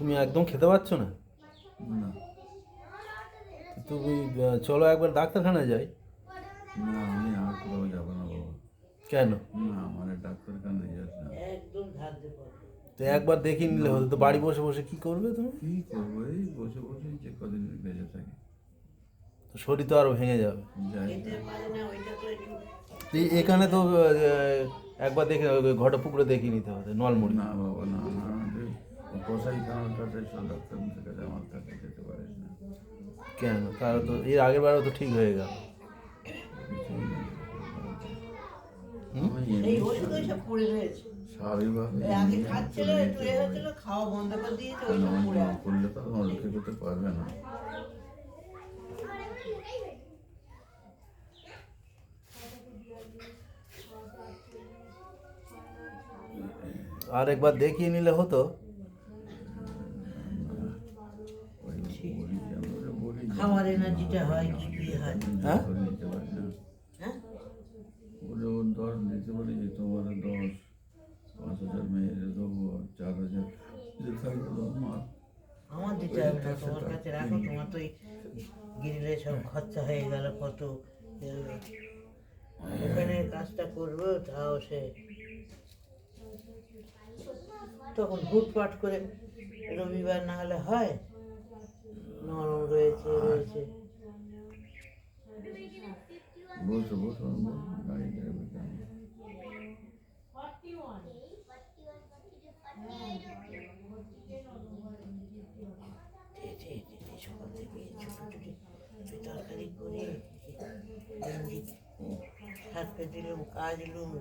তুমি একদম খেতে পারছো না? না তুমি চলো একবার ডাক্তারখানায় যাই। না, আমি আর কোথাও যাবো না বাবা। কেন? না, আমার ডাক্তারখানায় যাস না। তো একবার দেখিয়ে নিলে হতো। তো বাড়ি বসে বসে কি করবে তুমি? কি করবো, এই বসে বসে যে কদিন বেঁচে থাকি। তো শরীর তো আরো ভেঙে যাবে। যাই এখানে তো একবার দেখে ঘটা পুকুরে দেখিয়ে নিতে হবে নলমুড়ি। না বাবা, না না, যে কষাই খানাটাতে সব ডাক্তার কাছে আমার কাছে যেতে পারিস না। কেন? তারা তো এর আগের বারও তো ঠিক হয়ে গেল। হুম? আমি এই ওষুধ ওইসব পড়ে রয়েছে। স্বাভাবিকভাবে আগে খাচ্ছিল, একটু এ হচ্ছিল, খাওয়া বন্ধ করে দিয়েছে, ওইসব পড়ে আছে। করলে তো আমার রক্ষে করতে পারবে না। আর একবার দেখিয়ে নিলে হতো। ওই বলি যে আমরা বলি যে খাওয়ার এনার্জিটা হয় কি কি হয়? হ্যাঁ? ধরে নিতে পারি না। হ্যাঁ, বলে ওর ধর নিতে পারি যে তোমার 10-5,000 মেয়ের দেবো, 4,000 যে থাকলো আমার। আমার দিতে হবে না, তোমার কাছে রাখো। তোমার তো গিরিলে সব খরচা হয়ে গেল কত। ওখানে কাজটা করবো, তাও সে তখন হুটপাট করে রবিবার না হলে হয়, নরম রয়েছে রয়েছে। বলছো বসো, গাড়ি ড্রাইভার কেন? সকাল থেকে ছোট তরকারি করে হাত পে দিলুম, কাজলুম।